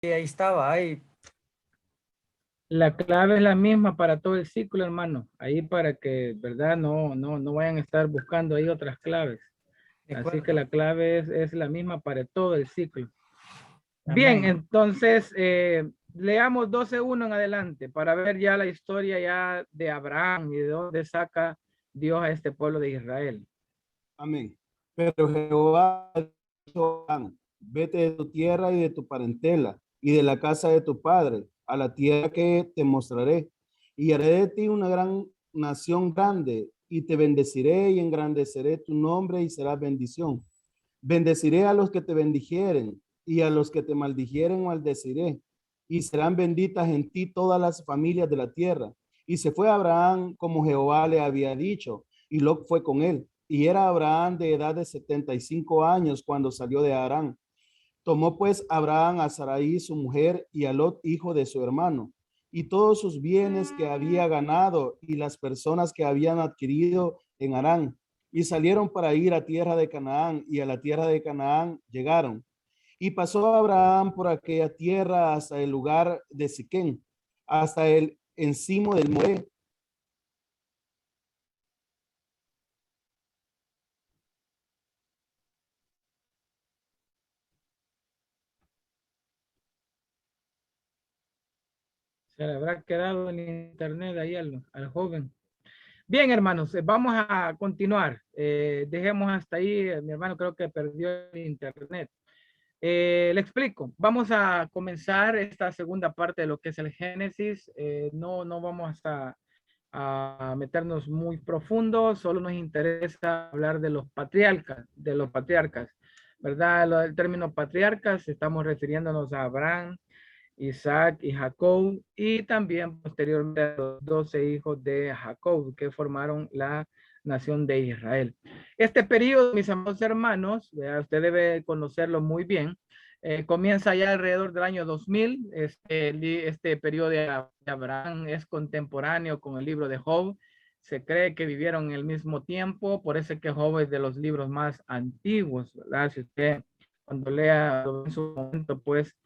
ahí estaba, ahí. La clave es la misma para todo el ciclo, hermano. Ahí para que, ¿verdad? No vayan a estar buscando ahí otras claves. De Así que acuerdo. la clave es la misma para todo el ciclo. Bien, Amén. entonces leamos 12:1 en adelante para ver ya la historia ya de Abraham y de dónde saca Dios a este pueblo de Israel. Amén. Pero Jehová dijo a Abraham, vete de tu tierra y de tu parentela y de la casa de tu padre a la tierra que te mostraré y haré de ti una gran nación grande y te bendeciré y engrandeceré tu nombre y serás bendición. Bendeciré a los que te bendijeren y a los que te maldijeren maldeciré y serán benditas en ti todas las familias de la tierra. Y se fue Abraham como Jehová le había dicho y Lot fue con él. Y era Abraham de edad de 75 años cuando salió de Harán. Tomó pues Abraham a Sarai su mujer y a Lot hijo de su hermano y todos sus bienes que había ganado y las personas que habían adquirido en Harán y salieron para ir a tierra de Canaán y a la tierra de Canaán llegaron. Y pasó Abraham por aquella tierra hasta el lugar de Siquén, hasta el encimo del Moré. Se le habrá quedado en internet ahí al joven. Bien, hermanos, vamos a continuar. Dejemos hasta ahí. Mi hermano creo que perdió el internet. Le explico. Vamos a comenzar esta segunda parte de lo que es el Génesis. No vamos a meternos muy profundo. Solo nos interesa hablar de los patriarcas, ¿verdad? El término patriarcas, estamos refiriéndonos a Abraham, Isaac y Jacob, y también posteriormente a los 12 hijos de Jacob que formaron la nación de Israel. Este periodo, mis amados hermanos, usted debe conocerlo muy bien, comienza ya alrededor del año 2000. Este periodo de Abraham es contemporáneo con el libro de Job. Se cree que vivieron en el mismo tiempo, por eso es que Job es de los libros más antiguos, ¿verdad? Si usted cuando lea en su momento, pues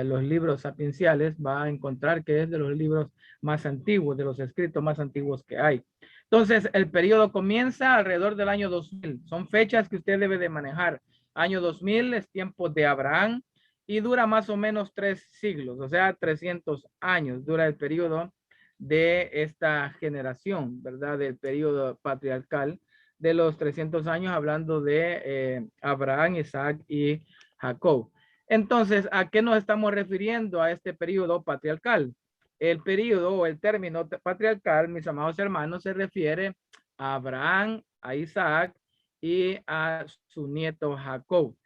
los libros sapienciales, va a encontrar que es de los libros más antiguos, de los escritos más antiguos que hay. Entonces, el periodo comienza alrededor del año 2000. Son fechas que usted debe de manejar. Año 2000 es tiempo de Abraham y dura más o menos 3 siglos, o sea, 300 años dura el periodo de esta generación, ¿verdad? Del periodo patriarcal de los 300 años, hablando de Abraham, Isaac y Jacob. Entonces, ¿a qué nos estamos refiriendo a este periodo patriarcal? El periodo o el término patriarcal, mis amados hermanos, se refiere a Abraham, a Isaac y a su nieto Jacob.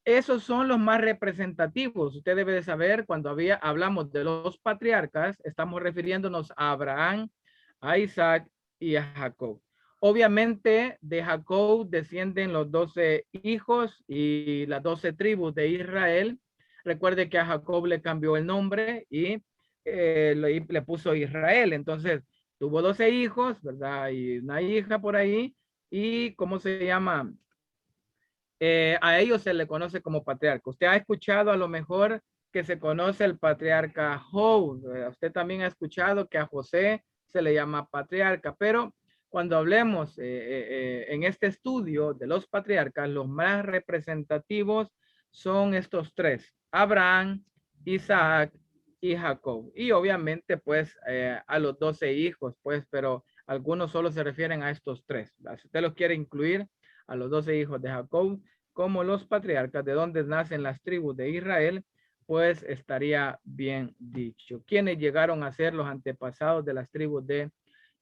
Esos son los más representativos. Usted debe de saber, cuando hablamos de los patriarcas, estamos refiriéndonos a Abraham, a Isaac y a Jacob. Obviamente de Jacob descienden los 12 hijos y las 12 tribus de Israel. Recuerde que a Jacob le cambió el nombre y le puso Israel. Entonces tuvo 12 hijos, ¿verdad? Y una hija por ahí. ¿Y cómo se llama? A ellos se le conoce como patriarca. Usted ha escuchado a lo mejor que se conoce el patriarca Job. Usted también ha escuchado que a José se le llama patriarca, pero cuando hablemos en este estudio de los patriarcas, los más representativos son estos tres: Abraham, Isaac y Jacob. Y obviamente pues a los 12 hijos, pues, pero algunos solo se refieren a estos tres. Si usted los quiere incluir a los 12 hijos de Jacob como los patriarcas, de donde nacen las tribus de Israel, pues estaría bien dicho. ¿Quiénes llegaron a ser los antepasados de las tribus de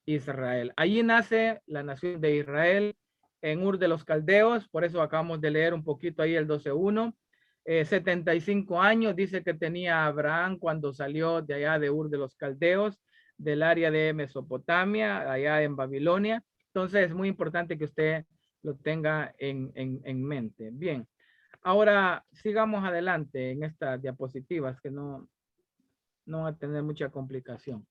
Israel? Allí nace la nación de Israel en Ur de los Caldeos, por eso acabamos de leer un poquito ahí el 12:1. 75 años dice que tenía Abraham cuando salió de allá de Ur de los Caldeos, del área de Mesopotamia, allá en Babilonia. Entonces es muy importante que usted lo tenga en mente. Bien, ahora sigamos adelante en estas diapositivas que no va a tener mucha complicación.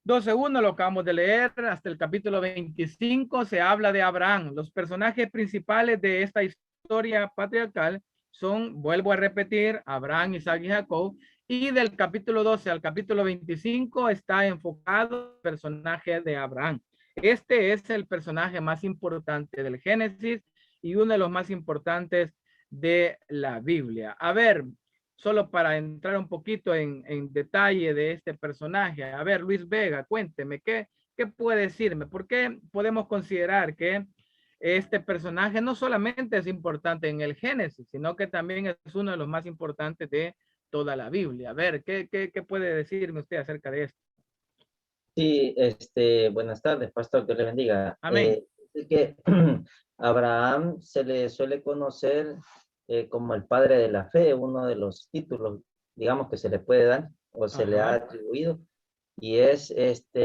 12:1 lo acabamos de leer, hasta el capítulo 25 se habla de Abraham. Los personajes principales de esta historia patriarcal son, vuelvo a repetir, Abraham, Isaac y Jacob. Y del capítulo 12 al capítulo 25 está enfocado el personaje de Abraham. Este es el personaje más importante del Génesis y uno de los más importantes de la Biblia. A ver, solo para entrar un poquito en detalle de este personaje. A ver, Luis Vega, cuénteme, ¿qué puede decirme? ¿Por qué podemos considerar que este personaje no solamente es importante en el Génesis, sino que también es uno de los más importantes de toda la Biblia? A ver, ¿qué puede decirme usted acerca de esto? Sí, buenas tardes, pastor, Dios le bendiga. Amén. Es que Abraham se le suele conocer como el padre de la fe, uno de los títulos, digamos, que se le puede dar o se le ha Ajá. atribuido, y es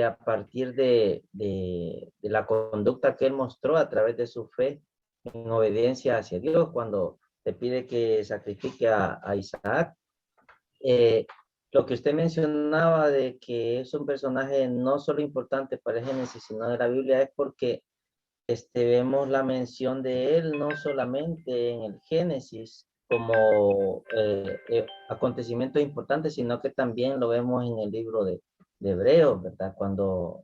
a partir de la conducta que él mostró a través de su fe en obediencia hacia Dios, cuando te pide que sacrifique a Isaac. Lo que usted mencionaba de que es un personaje no solo importante para el Génesis, sino de la Biblia, es porque vemos la mención de él no solamente en el Génesis como acontecimiento importante, sino que también lo vemos en el libro de Hebreos, ¿verdad? Cuando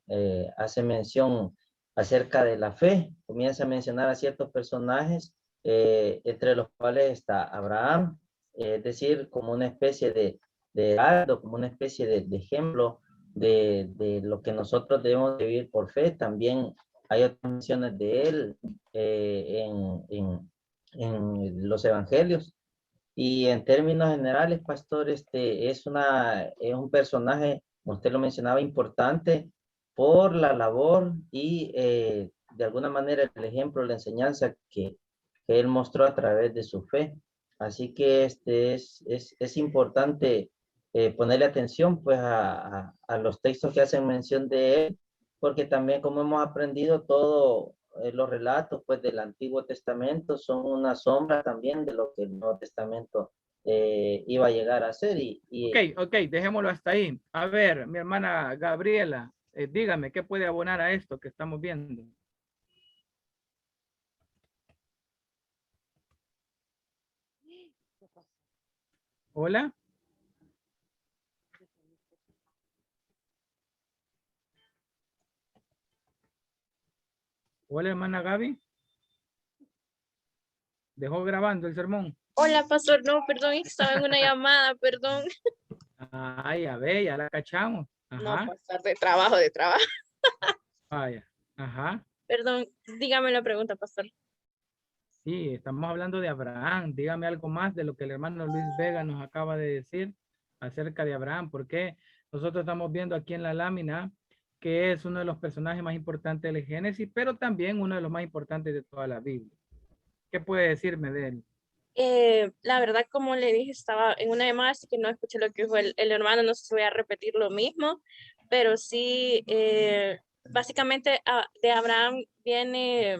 hace mención acerca de la fe, comienza a mencionar a ciertos personajes, entre los cuales está Abraham, es decir, como una especie de algo, como una especie de ejemplo de lo que nosotros debemos vivir por fe. También hay otras menciones de él en los evangelios. Y en términos generales, pastor, es un personaje, como usted lo mencionaba, importante por la labor y de alguna manera el ejemplo, la enseñanza que él mostró a través de su fe. Así que es importante ponerle atención pues a los textos que hacen mención de él, porque también como hemos aprendido todo los relatos pues del Antiguo Testamento son una sombra también de lo que el Nuevo Testamento iba a llegar a ser. Ok, dejémoslo hasta ahí. A ver, mi hermana Gabriela, dígame, ¿qué puede abonar a esto que estamos viendo? Hola. Hola, hermana Gaby. Dejó grabando el sermón. Hola, pastor. No, perdón, estaba en una llamada, perdón. Ay, a ver, ya la cachamos. No, Ajá. pastor, de trabajo. Vaya. Ajá. Perdón, dígame la pregunta, pastor. Sí, estamos hablando de Abraham. Dígame algo más de lo que el hermano Luis Vega nos acaba de decir acerca de Abraham, porque nosotros estamos viendo aquí en la lámina que es uno de los personajes más importantes del Génesis, pero también uno de los más importantes de toda la Biblia. ¿Qué puede decirme de él? La verdad, como le dije, estaba en una llamada, así que no escuché lo que dijo el hermano, no sé si voy a repetir lo mismo, pero sí, básicamente de Abraham viene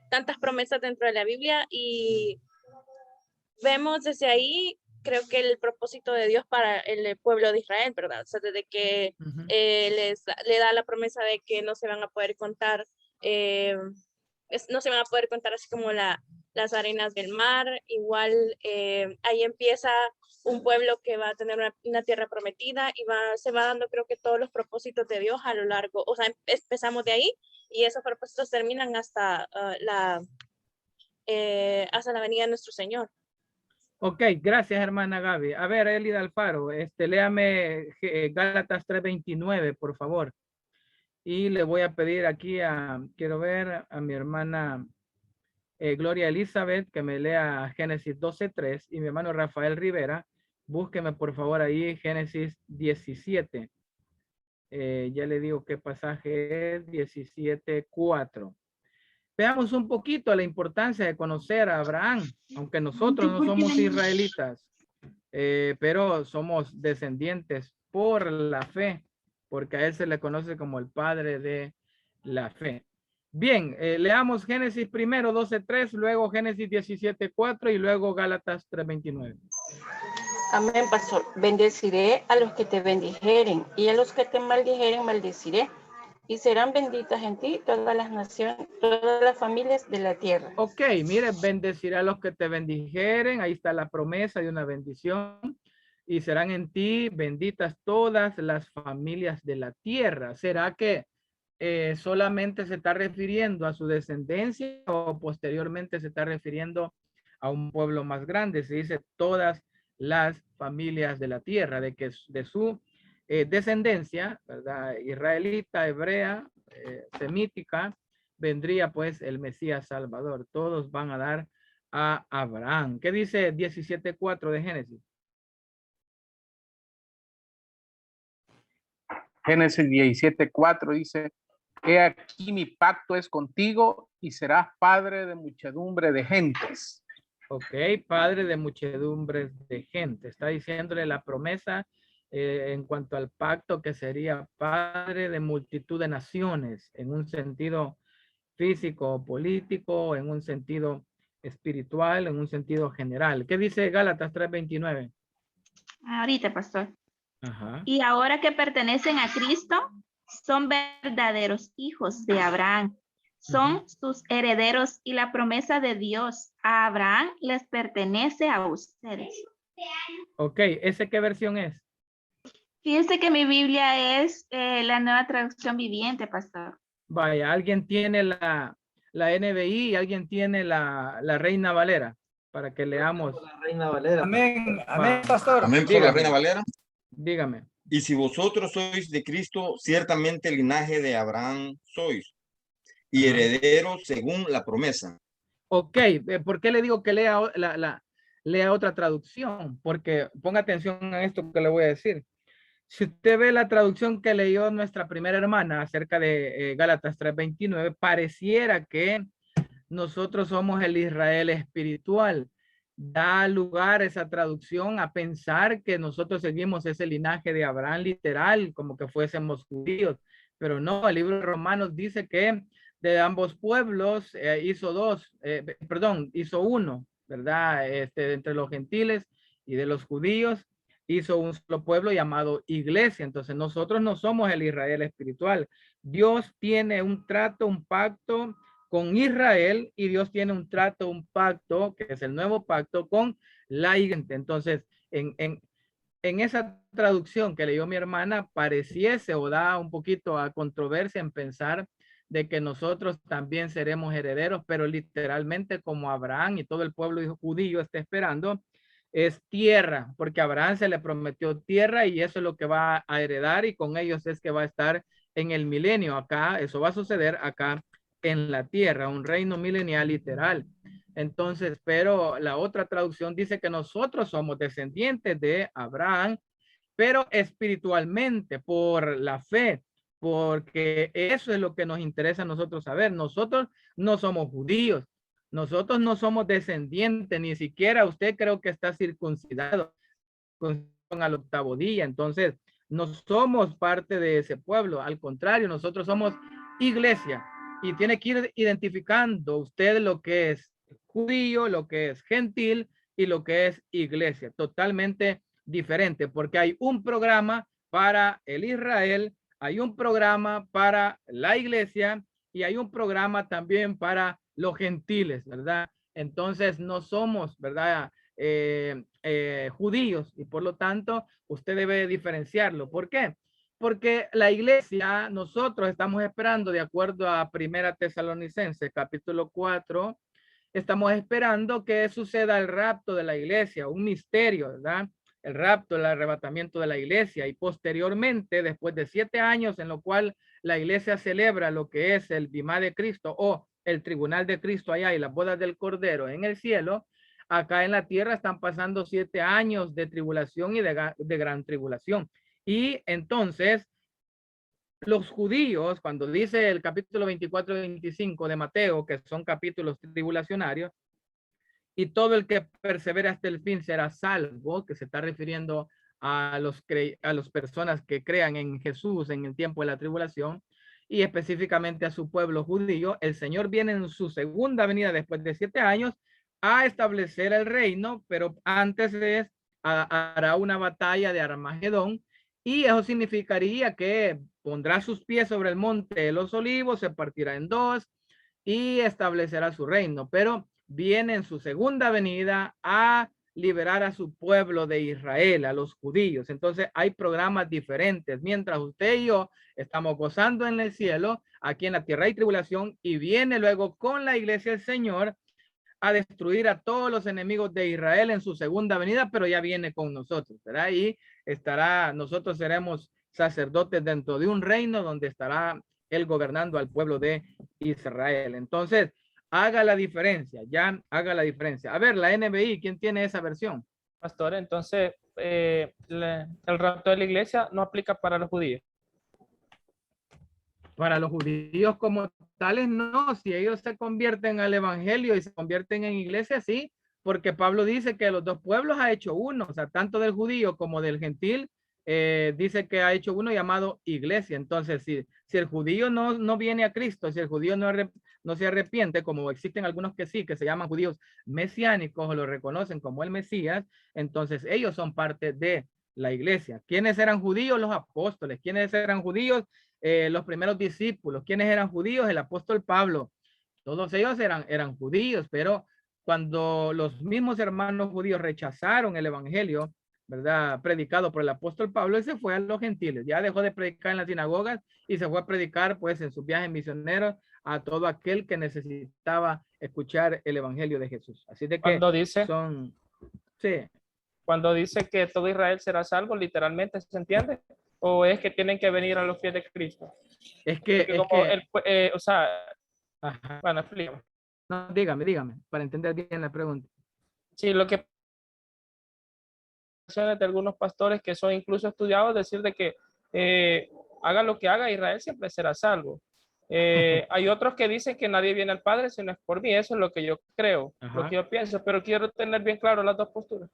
tantas promesas dentro de la Biblia y vemos desde ahí, creo que el propósito de Dios para el pueblo de Israel, ¿verdad? O sea, desde que le da la promesa de que no se van a poder contar, no se van a poder contar así como las arenas del mar. Igual ahí empieza un pueblo que va a tener una tierra prometida y se va dando, creo que todos los propósitos de Dios a lo largo, o sea, empezamos de ahí y esos propósitos terminan hasta hasta la venida de nuestro Señor. Ok, gracias hermana Gaby. A ver, Elida Alfaro, léame Gálatas 3:29, por favor. Y le voy a pedir aquí quiero ver a mi hermana Gloria Elizabeth que me lea Génesis 12:3 y mi hermano Rafael Rivera, búsqueme por favor ahí Génesis 17. Ya le digo qué pasaje es, 17:4. Veamos un poquito la importancia de conocer a Abraham, aunque nosotros no somos israelitas, pero somos descendientes por la fe, porque a él se le conoce como el padre de la fe. Bien, leamos Génesis primero 12:3, luego Génesis 17:4 y luego Gálatas 3:29. Amén, pastor. Bendeciré a los que te bendijeren y a los que te maldijeren maldeciré. y serán benditas en ti todas las naciones, todas las familias de la tierra. Ok, mire, bendecirá a los que te bendijeren. Ahí está la promesa de una bendición. Y serán en ti benditas todas las familias de la tierra. ¿Será que solamente se está refiriendo a su descendencia o posteriormente se está refiriendo a un pueblo más grande? Se dice todas las familias de la tierra, de que de su descendencia, ¿verdad? Israelita, hebrea, semítica, vendría pues el Mesías Salvador. Todos van a dar a Abraham. ¿Qué dice 17:4 de Génesis? Génesis 17:4 dice, he aquí mi pacto es contigo y serás padre de muchedumbre de gentes. Ok, padre de muchedumbres de gente. Está diciéndole la promesa en cuanto al pacto que sería padre de multitud de naciones en un sentido físico, político, en un sentido espiritual, en un sentido general. ¿Qué dice Gálatas 3:29? Ahorita, pastor. Ajá. Y ahora que pertenecen a Cristo, son verdaderos hijos de Abraham. Son sus herederos y la promesa de Dios a Abraham les pertenece a ustedes. Ok, ¿ese qué versión es? Fíjense que mi Biblia es la Nueva Traducción Viviente, pastor. Vaya, ¿alguien tiene la NBI y alguien tiene la Reina Valera? Para que leamos. La Reina Valera. Amén, amén, pastor. Amén, por la Reina Valera. Dígame. Y si vosotros sois de Cristo, ciertamente el linaje de Abraham sois, y herederos según la promesa. Ok, ¿por qué le digo que lea lea otra traducción? Porque ponga atención a esto que le voy a decir. Si usted ve la traducción que leyó nuestra primera hermana acerca de Gálatas 3:29, pareciera que nosotros somos el Israel espiritual. Da lugar esa traducción a pensar que nosotros seguimos ese linaje de Abraham literal, como que fuésemos judíos. Pero no, el libro de Romanos dice que de ambos pueblos hizo uno, ¿verdad? Entre los gentiles y de los judíos hizo un solo pueblo llamado iglesia. Entonces nosotros no somos el Israel espiritual. Dios tiene un trato, un pacto con Israel y Dios tiene un trato, un pacto, que es el nuevo pacto con la iglesia. Entonces, en esa traducción que leyó mi hermana, pareciese o da un poquito a controversia en pensar de que nosotros también seremos herederos, pero literalmente como Abraham y todo el pueblo judío está esperando, es tierra, porque a Abraham se le prometió tierra y eso es lo que va a heredar y con ellos es que va a estar en el milenio acá, eso va a suceder acá en la tierra, un reino milenial literal. Entonces, pero la otra traducción dice que nosotros somos descendientes de Abraham, pero espiritualmente por la fe, porque eso es lo que nos interesa a nosotros saber. Nosotros no somos judíos, nosotros no somos descendientes, ni siquiera usted creo que está circuncidado al 8º día. Entonces, no somos parte de ese pueblo, al contrario, nosotros somos iglesia y tiene que ir identificando usted lo que es judío, lo que es gentil y lo que es iglesia, totalmente diferente, porque hay un programa para el Israel, hay un programa para la iglesia y hay un programa también para los gentiles, ¿verdad? Entonces no somos, ¿verdad? Judíos y por lo tanto usted debe diferenciarlo. ¿Por qué? Porque la iglesia, nosotros estamos esperando, de acuerdo a Primera Tesalonicenses, capítulo 4, estamos esperando que suceda el rapto de la iglesia, un misterio, ¿verdad? El rapto, el arrebatamiento de la iglesia y posteriormente, después de 7 años en lo cual la iglesia celebra lo que es el Bimá de Cristo o el tribunal de Cristo allá y las bodas del Cordero en el cielo, acá en la tierra están pasando 7 años de tribulación y de gran tribulación. Y entonces, los judíos, cuando dice el capítulo 24 y 25 de Mateo, que son capítulos tribulacionarios, y todo el que persevere hasta el fin será salvo, que se está refiriendo a las personas que crean en Jesús en el tiempo de la tribulación, y específicamente a su pueblo judío, el Señor viene en su segunda venida después de 7 años a establecer el reino, pero antes hará una batalla de Armagedón, y eso significaría que pondrá sus pies sobre el monte de los olivos, se partirá en dos y establecerá su reino, pero viene en su segunda venida a liberar a su pueblo de Israel, a los judíos. Entonces hay programas diferentes. Mientras usted y yo estamos gozando en el cielo, aquí en la tierra hay tribulación, y viene luego con la iglesia el Señor a destruir a todos los enemigos de Israel en su segunda venida, pero ya viene con nosotros, ¿verdad? Y estará, nosotros seremos sacerdotes dentro de un reino donde estará él gobernando al pueblo de Israel. Entonces, haga la diferencia, ya haga la diferencia. A ver, la NBI, ¿quién tiene esa versión? Pastor, entonces el rapto de la iglesia no aplica para los judíos. Para los judíos como tales, no. Si ellos se convierten al evangelio y se convierten en iglesia, sí, porque Pablo dice que los dos pueblos ha hecho uno, o sea, tanto del judío como del gentil, dice que ha hecho uno llamado iglesia. Entonces, si el judío no viene a Cristo, si el judío no se arrepiente, como existen algunos que sí, que se llaman judíos mesiánicos o lo reconocen como el Mesías, entonces ellos son parte de la iglesia. ¿Quiénes eran judíos? Los apóstoles. ¿Quiénes eran judíos? Los primeros discípulos. ¿Quiénes eran judíos? El apóstol Pablo. Todos ellos eran judíos, pero cuando los mismos hermanos judíos rechazaron el evangelio, ¿verdad? Predicado por el apóstol Pablo, él se fue a los gentiles. Ya dejó de predicar en las sinagogas y se fue a predicar, pues, en sus viajes misioneros a todo aquel que necesitaba escuchar el evangelio de Jesús. Así de que Cuando dice, sí. Cuando dice que todo Israel será salvo, literalmente, ¿se entiende? ¿O es que tienen que venir a los pies de Cristo? Es que, o sea, ajá. Bueno, explícame. No, dígame, para entender bien la pregunta. Sí, lo que de algunos pastores que son incluso estudiados, decir de que haga lo que haga, Israel siempre será salvo. Hay otros que dicen que nadie viene al Padre si no es por mí. Eso es lo que yo creo, lo que yo pienso, pero quiero tener bien claro las dos posturas.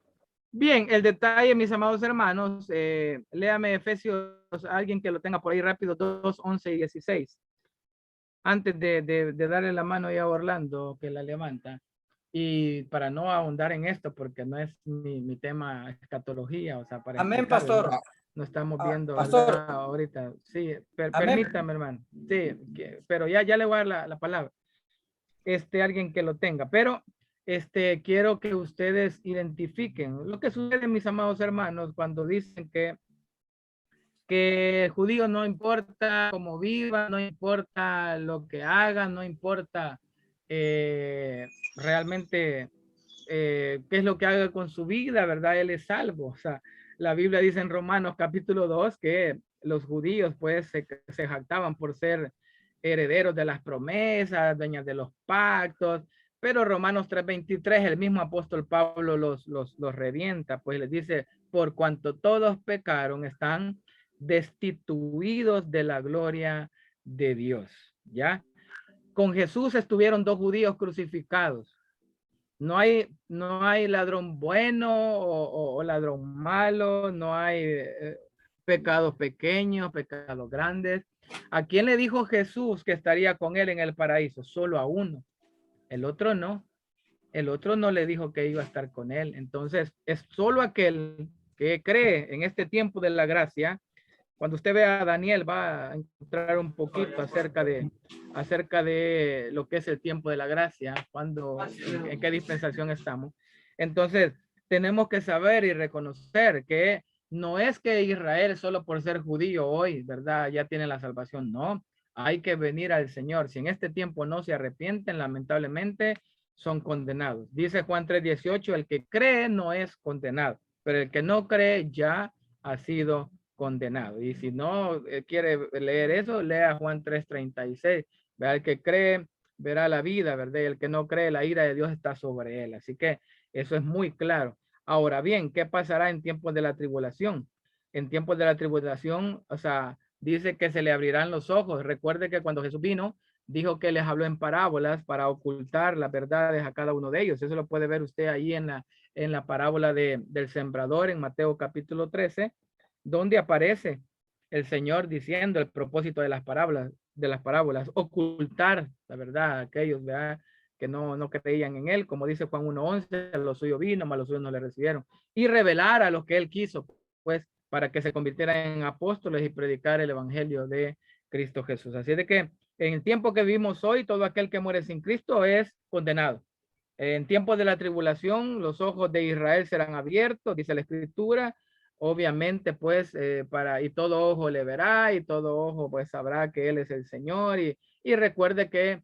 Bien, el detalle, mis amados hermanos, léame Efesios, alguien que lo tenga por ahí rápido, 2, 11 y 16. Antes de darle la mano ya a Orlando, que la levanta. Y para no ahondar en esto, porque no es mi tema escatología, o sea, para amén, pastor. No estamos viendo pastor. ahorita. Sí, permítame, hermano. Sí, pero ya le voy a dar la palabra. Alguien que lo tenga, pero quiero que ustedes identifiquen lo que sucede, mis amados hermanos, cuando dicen que el judío no importa cómo viva, no importa lo que haga, no importa realmente qué es lo que haga con su vida, ¿verdad? Él es salvo. O sea, la Biblia dice en Romanos capítulo 2 que los judíos pues se jactaban por ser herederos de las promesas, dueñas de los pactos, pero Romanos 3:23, el mismo apóstol Pablo los revienta, pues les dice, por cuanto todos pecaron, están destituidos de la gloria de Dios, ¿ya? Con Jesús estuvieron dos judíos crucificados. No hay ladrón bueno o ladrón malo, no hay pecados pequeños, pecados grandes. ¿A quién le dijo Jesús que estaría con él en el paraíso? Solo a uno. El otro no. El otro no le dijo que iba a estar con él. Entonces, es solo aquel que cree en este tiempo de la gracia. Cuando usted vea a Daniel, va a encontrar un poquito acerca de lo que es el tiempo de la gracia, en qué dispensación estamos. Entonces, tenemos que saber y reconocer que no es que Israel solo por ser judío hoy, ¿verdad? Ya tiene la salvación. No, hay que venir al Señor. Si en este tiempo no se arrepienten, lamentablemente son condenados. Dice Juan 3:18, el que cree no es condenado, pero el que no cree ya ha sido condenado. Y si no quiere leer eso, lea Juan 3:36. Vea, el que cree verá la vida, ¿verdad? Y el que no cree, la ira de Dios está sobre él. Así que eso es muy claro. Ahora bien, ¿qué pasará en tiempos de la tribulación? En tiempos de la tribulación, o sea, dice que se le abrirán los ojos. Recuerde que cuando Jesús vino, dijo que les habló en parábolas para ocultar las verdades a cada uno de ellos. Eso lo puede ver usted ahí en la parábola del sembrador en Mateo capítulo 13, donde aparece el Señor diciendo el propósito de las parábolas, ocultar la verdad a aquellos, ¿verdad?, que no creían en él, como dice Juan 1:11, a los suyos vino, mas los suyos no le recibieron, y revelar a los que él quiso, pues para que se convirtieran en apóstoles y predicar el evangelio de Cristo Jesús. Así de que en el tiempo que vivimos hoy, todo aquel que muere sin Cristo es condenado. En tiempos de la tribulación, los ojos de Israel serán abiertos, dice la Escritura. Obviamente, pues, y todo ojo le verá y todo ojo, pues, sabrá que Él es el Señor. Y recuerde que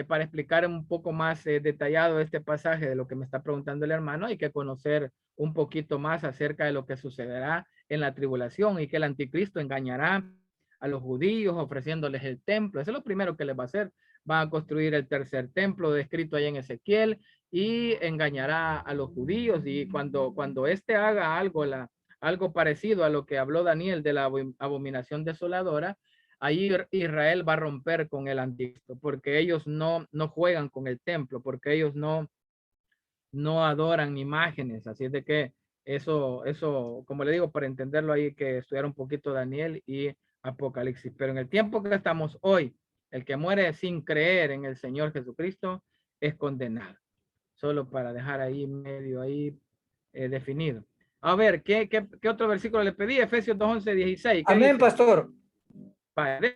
para explicar un poco más detallado este pasaje de lo que me está preguntando el hermano, hay que conocer un poquito más acerca de lo que sucederá en la tribulación y que el anticristo engañará a los judíos ofreciéndoles el templo. Eso es lo primero que les va a hacer. Van a construir el tercer templo descrito ahí en Ezequiel y engañará a los judíos. Y cuando éste haga algo parecido a lo que habló Daniel de la abominación desoladora, ahí Israel va a romper con el anticristo, porque ellos no juegan con el templo, porque ellos no adoran imágenes. Así es de que eso, como le digo, para entenderlo hay que estudiar un poquito Daniel y Apocalipsis. Pero en el tiempo que estamos hoy, el que muere sin creer en el Señor Jesucristo es condenado. Solo para dejar ahí medio ahí definido. A ver, ¿qué otro versículo le pedí? Efesios 2:11-16. Amén, dice? pastor. Vale,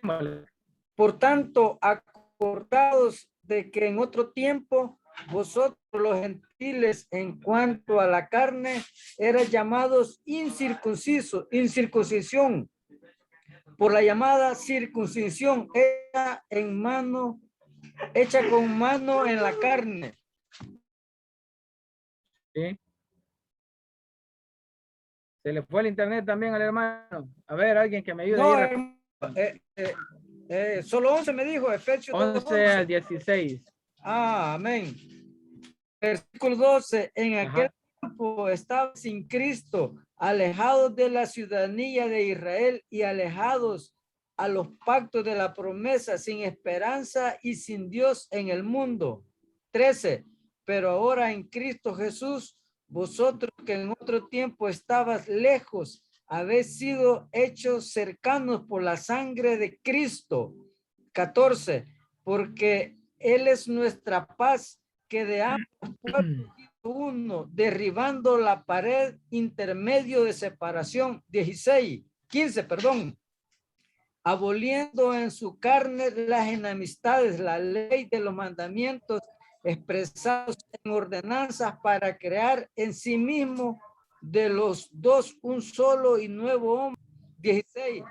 por tanto, acordaos de que en otro tiempo vosotros los gentiles en cuanto a la carne eran llamados incircuncisión por la llamada circuncisión hecha con mano en la carne. ¿Sí? Se le fue el internet también al hermano. A ver, alguien que me ayude. No, ahí. Solo 11 me dijo, Efesios 11-16. Amén. Versículo 12, en aquel tiempo estaba sin Cristo, alejados de la ciudadanía de Israel y alejados a los pactos de la promesa, sin esperanza y sin Dios en el mundo. 13, pero ahora en Cristo Jesús, vosotros que en otro tiempo estabas lejos, habéis sido hechos cercanos por la sangre de Cristo. 14, porque Él es nuestra paz, que de ambos pueblos uno, derribando la pared intermedio de separación. 15, aboliendo en su carne las enemistades, la ley de los mandamientos expresados en ordenanzas para crear en sí mismo de los dos un solo y nuevo hombre. 16,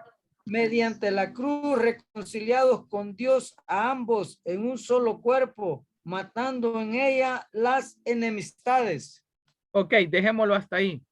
mediante la cruz reconciliados con Dios a ambos en un solo cuerpo, matando en ella las enemistades. Ok, dejémoslo hasta ahí.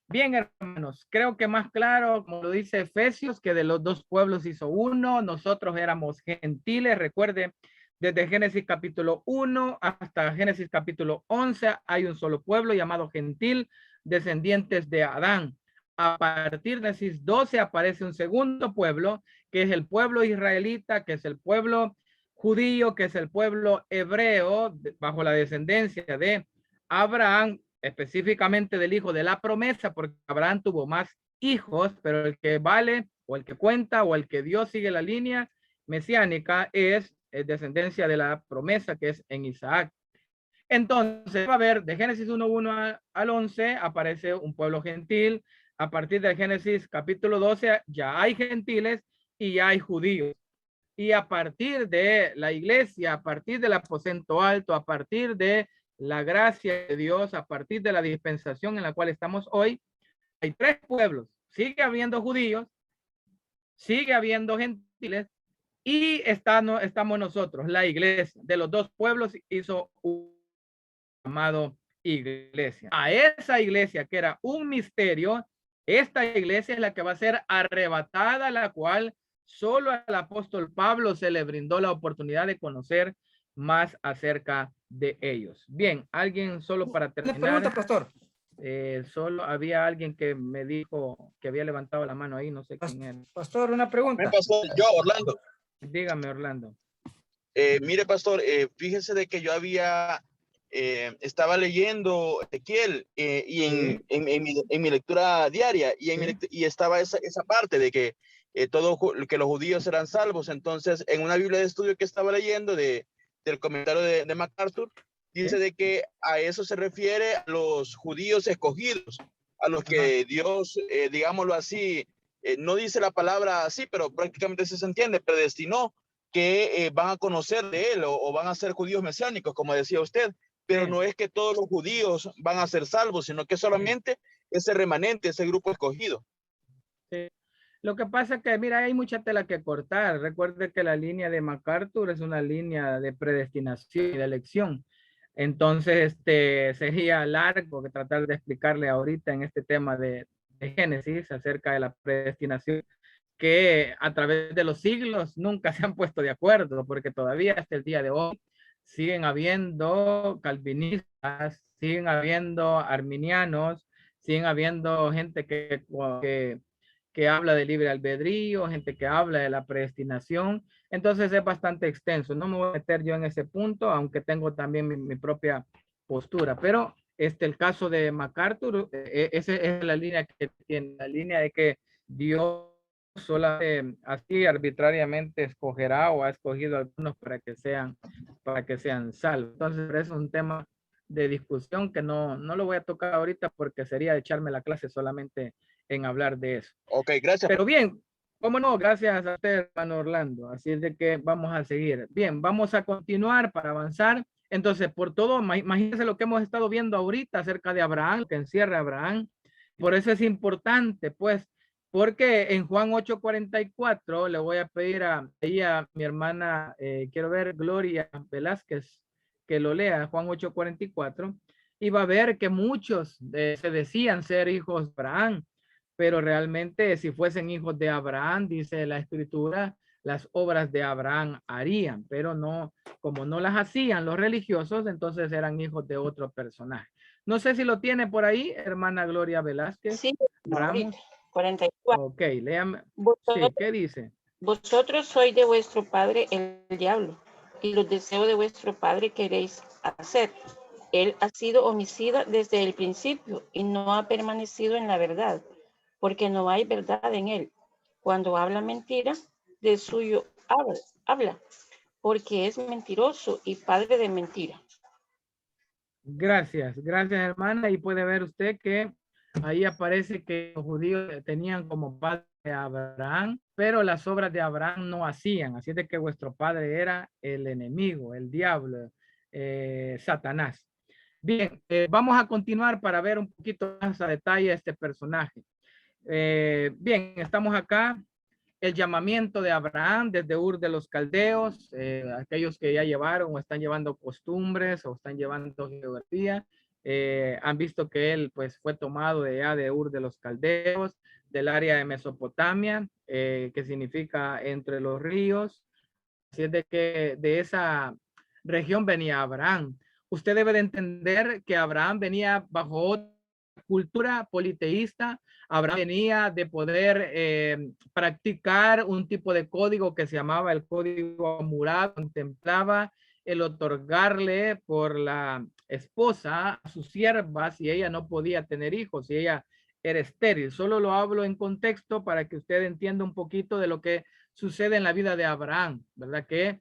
Bien, hermanos, creo que más claro, como lo dice Efesios, que de los dos pueblos hizo uno. Nosotros éramos gentiles. Recuerde, desde Génesis capítulo 1 hasta Génesis capítulo 11 hay un solo pueblo llamado gentil, descendientes de Adán. A partir de Génesis 12 aparece un segundo pueblo, que es el pueblo israelita, que es el pueblo judío, que es el pueblo hebreo, bajo la descendencia de Abraham, específicamente del hijo de la promesa, porque Abraham tuvo más hijos, pero el que vale, o el que cuenta, o el que Dios sigue la línea mesiánica es descendencia de la promesa, que es en Isaac. Entonces, va a haber de Génesis 1:1 al 11, aparece un pueblo gentil. A partir de Génesis capítulo 12, ya hay gentiles y ya hay judíos. Y a partir de la iglesia, a partir del aposento alto, a partir de la gracia de Dios, a partir de la dispensación en la cual estamos hoy, hay tres pueblos. Sigue habiendo judíos, sigue habiendo gentiles y estamos nosotros, la iglesia. De los dos pueblos hizo un llamado iglesia. A esa iglesia que era un misterio, esta iglesia es la que va a ser arrebatada, la cual solo al apóstol Pablo se le brindó la oportunidad de conocer más acerca de ellos. Bien, alguien solo para terminar. Una pregunta, pastor. Solo había alguien que me dijo que había levantado la mano ahí, no sé quién era. Pastor, una pregunta. Pastor, yo, Orlando. Dígame, Orlando. Mire, pastor, fíjese de que yo estaba leyendo Ezequiel y en mi lectura diaria y estaba esa parte de que que los judíos eran salvos. Entonces, en una Biblia de estudio que estaba leyendo del comentario de MacArthur, dice de que a eso se refiere a los judíos escogidos. a los que Dios, digámoslo así, no dice la palabra así, pero prácticamente se entiende, predestinó que van a conocer de él o van a ser judíos mesiánicos, como decía usted, pero no es que todos los judíos van a ser salvos, sino que solamente ese remanente, ese grupo escogido. Sí. Lo que pasa es que, mira, hay mucha tela que cortar. Recuerde que la línea de MacArthur es una línea de predestinación y de elección. Entonces, sería largo que tratar de explicarle ahorita en este tema de Génesis acerca de la predestinación, que a través de los siglos nunca se han puesto de acuerdo, porque todavía hasta el día de hoy siguen habiendo calvinistas, siguen habiendo arminianos, siguen habiendo gente que habla de libre albedrío, gente que habla de la predestinación. Entonces es bastante extenso. No me voy a meter yo en ese punto, aunque tengo también mi propia postura. Pero el caso de MacArthur, esa es la línea que tiene, la línea de que Dios solamente así arbitrariamente escogerá o ha escogido a algunos para que sean salvos. Entonces es un tema de discusión que no lo voy a tocar ahorita porque sería echarme la clase solamente en hablar de eso. Ok, gracias. Pero bien, cómo no, gracias a usted, hermano Orlando. Así es de que vamos a seguir. Bien, vamos a continuar para avanzar. Entonces, por todo, imagínense lo que hemos estado viendo ahorita acerca de Abraham, que encierra a Abraham. Por eso es importante, pues, porque en Juan 8:44 le voy a pedir a mi hermana, quiero ver, Gloria Velázquez, que lo lea, Juan 8:44, y va a ver que muchos se decían ser hijos de Abraham, pero realmente si fuesen hijos de Abraham, dice la escritura, las obras de Abraham harían, pero no, como no las hacían los religiosos, entonces eran hijos de otro personaje. No sé si lo tiene por ahí, hermana Gloria Velázquez. Sí, Ramos. 44. Ok, léame. Sí, ¿qué dice? Vosotros sois de vuestro padre el diablo, y los deseos de vuestro padre queréis hacer. Él ha sido homicida desde el principio y no ha permanecido en la verdad, porque no hay verdad en él. Cuando habla mentira, de suyo habla, porque es mentiroso y padre de mentira. Gracias, hermana. Y puede ver usted que ahí aparece que los judíos tenían como padre a Abraham, pero las obras de Abraham no hacían. Así de que vuestro padre era el enemigo, el diablo, Satanás. Bien, vamos a continuar para ver un poquito más a detalle este personaje. Bien, estamos acá. El llamamiento de Abraham desde Ur de los Caldeos, aquellos que ya llevaron o están llevando costumbres o están llevando geografía, han visto que él pues fue tomado de allá de Ur de los Caldeos, del área de Mesopotamia, que significa entre los ríos. Así es de que de esa región venía Abraham. Usted debe de entender que Abraham venía bajo otra cultura politeísta. Abraham venía de poder practicar un tipo de código que se llamaba el código Hammurabi, contemplaba el otorgarle por la esposa a sus siervas si ella no podía tener hijos, si ella era estéril. Solo lo hablo en contexto para que usted entienda un poquito de lo que sucede en la vida de Abraham, ¿verdad? Que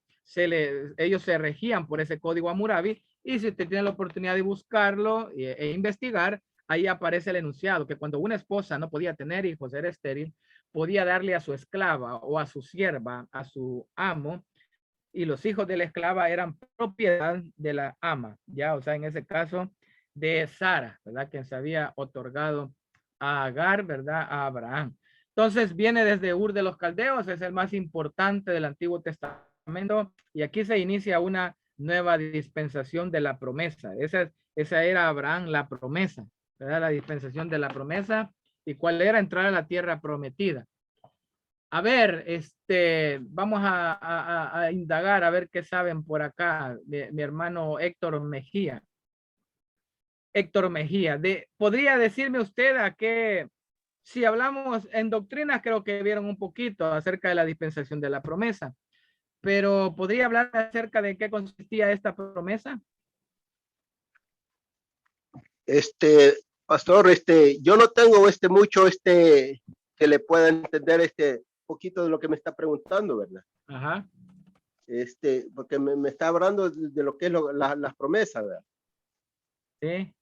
ellos se regían por ese código Hammurabi, y si usted tiene la oportunidad de buscarlo e investigar, ahí aparece el enunciado, que cuando una esposa no podía tener hijos, era estéril, podía darle a su esclava o a su sierva, a su amo, y los hijos de la esclava eran propiedad de la ama, ya, o sea, en ese caso de Sara, ¿verdad? Quien se había otorgado a Agar, ¿verdad? A Abraham. Entonces viene desde Ur de los Caldeos, es el más importante del Antiguo Testamento, y aquí se inicia una nueva dispensación de la promesa. Esa era Abraham, la promesa, ¿verdad? La dispensación de la promesa. ¿Y cuál era? Entrar a la tierra prometida. A ver, vamos a indagar, a ver qué saben por acá, mi hermano Héctor Mejía. Héctor Mejía, ¿podría decirme usted a qué, si hablamos en doctrinas, creo que vieron un poquito acerca de la dispensación de la promesa, pero ¿podría hablar acerca de qué consistía esta promesa? Pastor, yo no tengo mucho que le pueda entender poquito de lo que me está preguntando, ¿verdad? Ajá. Porque me está hablando de lo que es las promesas, ¿verdad? Sí.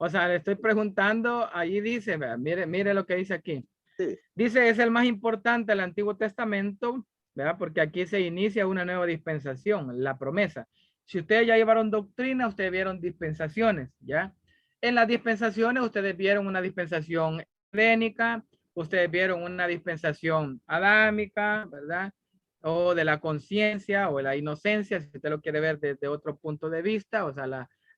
O sea, le estoy preguntando, allí dice, vea, mire lo que dice aquí. Sí. Dice, es el más importante del Antiguo Testamento, ¿verdad? Porque aquí se inicia una nueva dispensación, la promesa. Si ustedes ya llevaron doctrina, ustedes vieron dispensaciones, ¿ya? En las dispensaciones, ustedes vieron una dispensación edénica, ustedes vieron una dispensación adámica, ¿verdad? O de la conciencia o de la inocencia, si usted lo quiere ver desde otro punto de vista, o sea,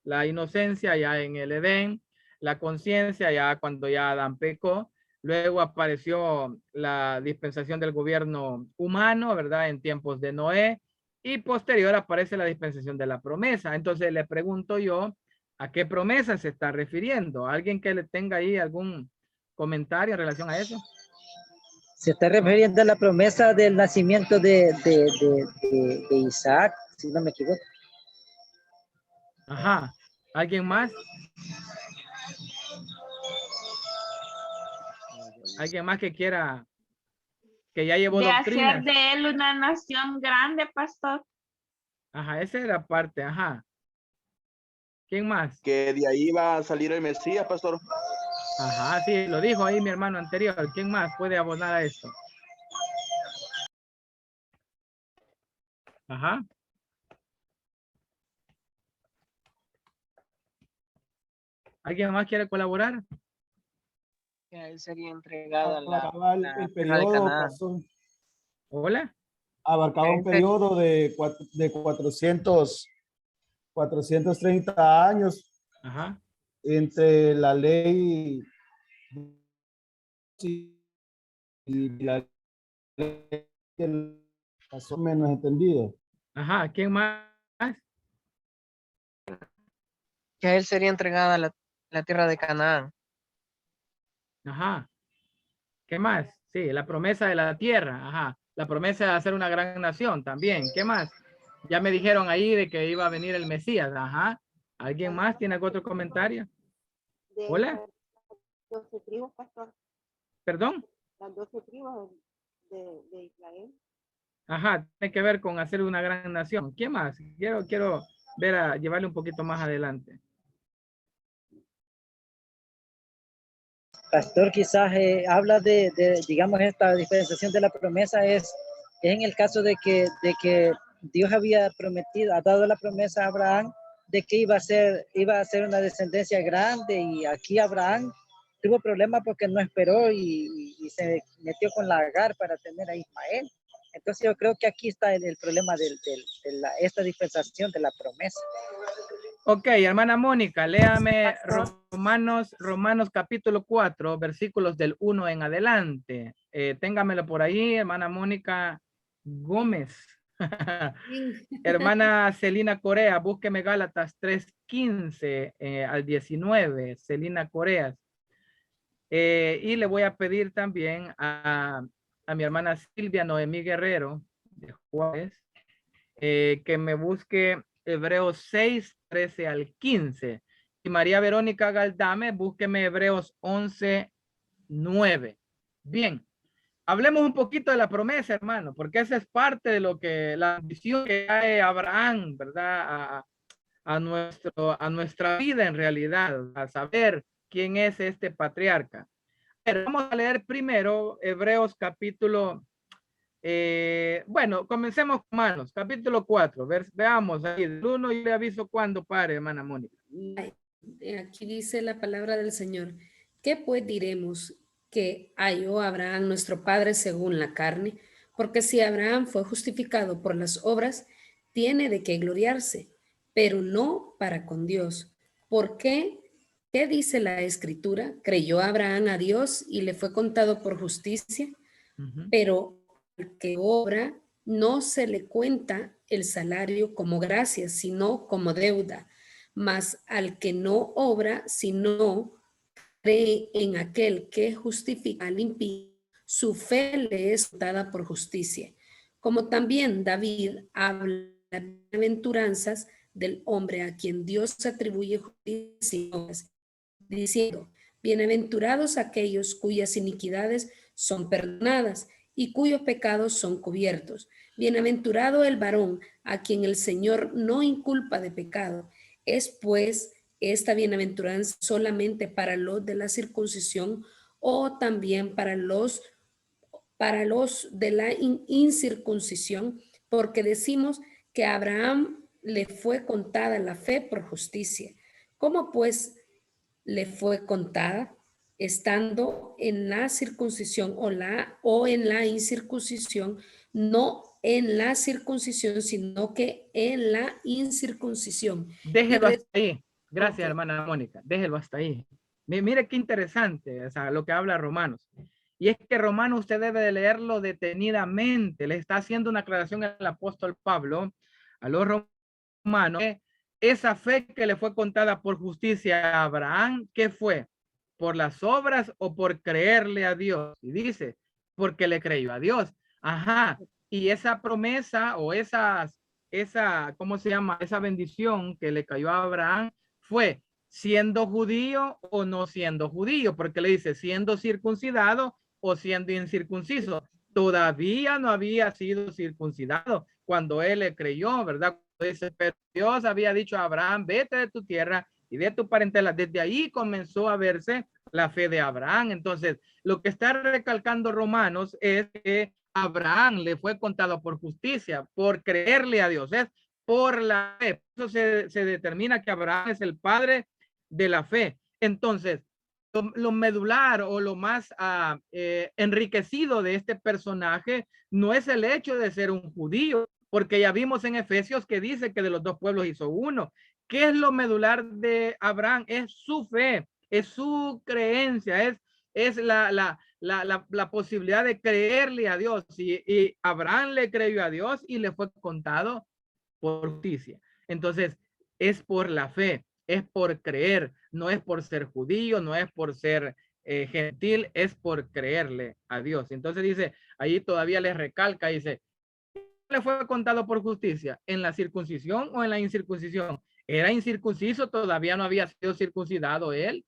la inocencia ya en el Edén, la conciencia ya cuando ya Adán pecó. Luego apareció la dispensación del gobierno humano, ¿verdad? En tiempos de Noé. Y posterior aparece la dispensación de la promesa. Entonces le pregunto yo, ¿a qué promesa se está refiriendo? ¿Alguien que le tenga ahí algún comentario en relación a eso? Se está refiriendo a la promesa del nacimiento de Isaac, si no me equivoco. Ajá. ¿Alguien más? ¿Alguien más que quiera, que ya llevó De doctrina? hacer de él una nación grande, pastor. Ajá, esa era parte, ajá. ¿Quién más? Que de ahí va a salir el Mesías, pastor. Ajá, sí, lo dijo ahí mi hermano anterior. ¿Quién más puede abonar a esto? Ajá. ¿Alguien más quiere colaborar? Que a él sería entregada Abarcaba el periodo, pastor. Hola. Abarcaba un periodo de 430 años. Ajá. Entre la ley y la ley más o menos entendido. Ajá, ¿quién más? Que a él sería entregada la tierra de Canaán. Ajá. ¿Qué más? Sí, la promesa de la tierra. Ajá. La promesa de hacer una gran nación también. ¿Qué más? Ya me dijeron ahí de que iba a venir el Mesías. Ajá. ¿Alguien más tiene algún otro comentario? Hola. 12 tribus, pastor. ¿Perdón? Las 12 tribus de Israel. Ajá, tiene que ver con hacer una gran nación. ¿Quién más? Quiero ver a llevarle un poquito más adelante. Pastor, quizás habla digamos, esta dispensación de la promesa es en el caso de que Dios había prometido, ha dado la promesa a Abraham de que iba a ser una descendencia grande, y aquí Abraham tuvo problemas porque no esperó y se metió con la Agar para tener a Ismael. Entonces yo creo que aquí está el problema de esta dispensación de la promesa. Ok, hermana Mónica, léame Romanos capítulo 4, versículos del 1 en adelante. Téngamelo por ahí, hermana Mónica Gómez. Hermana Celina Corea, búsqueme Gálatas 3:15 al 19, Celina Corea. Y le voy a pedir también a mi hermana Silvia Noemí Guerrero, de Juárez, que me busque Hebreos 6:13 al 15. Y María Verónica Galdame, búsqueme Hebreos 11:9. Bien, hablemos un poquito de la promesa, hermano, porque esa es parte de lo que la ambición que hay Abraham, ¿verdad? A nuestra vida en realidad, a saber quién es este patriarca. Pero vamos a leer primero Hebreos capítulo, bueno, comencemos con Romanos, capítulo 4, veamos ahí, el 1 y le aviso cuando pare, hermana Mónica. Aquí dice la palabra del Señor. ¿Qué pues diremos que halló Abraham nuestro padre según la carne? Porque si Abraham fue justificado por las obras, tiene de qué gloriarse, pero no para con Dios. ¿Por qué? ¿Qué dice la Escritura? Creyó Abraham a Dios y le fue contado por justicia, pero al que obra no se le cuenta el salario como gracia, sino como deuda. Mas al que no obra, sino cree en aquel que justifica al impío, su fe le es dada por justicia. Como también David habla de bienaventuranzas del hombre a quien Dios atribuye justicia, diciendo: bienaventurados aquellos cuyas iniquidades son perdonadas y cuyos pecados son cubiertos. Bienaventurado el varón a quien el Señor no inculpa de pecado. Es pues esta bienaventuranza solamente para los de la circuncisión o también para los de la incircuncisión, porque decimos que a Abraham le fue contada la fe por justicia. ¿Cómo pues le fue contada? Estando en la circuncisión o en la incircuncisión, no en la circuncisión, sino que en la incircuncisión. Déjelo hasta ahí. Gracias, hermana Mónica. Déjelo hasta ahí. Mire qué interesante, o sea, lo que habla Romanos. Y es que Romanos usted debe de leerlo detenidamente. Le está haciendo una aclaración al apóstol Pablo a los romanos. Esa fe que le fue contada por justicia a Abraham, ¿qué fue? ¿Por las obras o por creerle a Dios? Y dice, porque le creyó a Dios. Ajá. Y esa promesa o esa, ¿cómo se llama? Esa bendición que le cayó a Abraham fue siendo judío o no siendo judío, porque le dice siendo circuncidado o siendo incircunciso. Todavía no había sido circuncidado cuando él le creyó, ¿verdad? Dice, pero Dios había dicho a Abraham, vete de tu tierra y de tu parentela. Desde ahí comenzó a verse la fe de Abraham. Entonces, lo que está recalcando Romanos es que Abraham le fue contado por justicia, por creerle a Dios, es por la fe. Eso se determina que Abraham es el padre de la fe. Entonces, lo medular o lo más enriquecido de este personaje no es el hecho de ser un judío, porque ya vimos en Efesios que dice que de los dos pueblos hizo uno. ¿Qué es lo medular de Abraham? Es su fe, es su creencia, es la posibilidad de creerle a Dios. Y Abraham le creyó a Dios y le fue contado por justicia. Entonces, es por la fe, es por creer, no es por ser judío, no es por ser gentil, es por creerle a Dios. Entonces dice, ahí todavía le recalca, dice, ¿le fue contado por justicia? ¿En la circuncisión o en la incircuncisión? Era incircunciso, todavía no había sido circuncidado él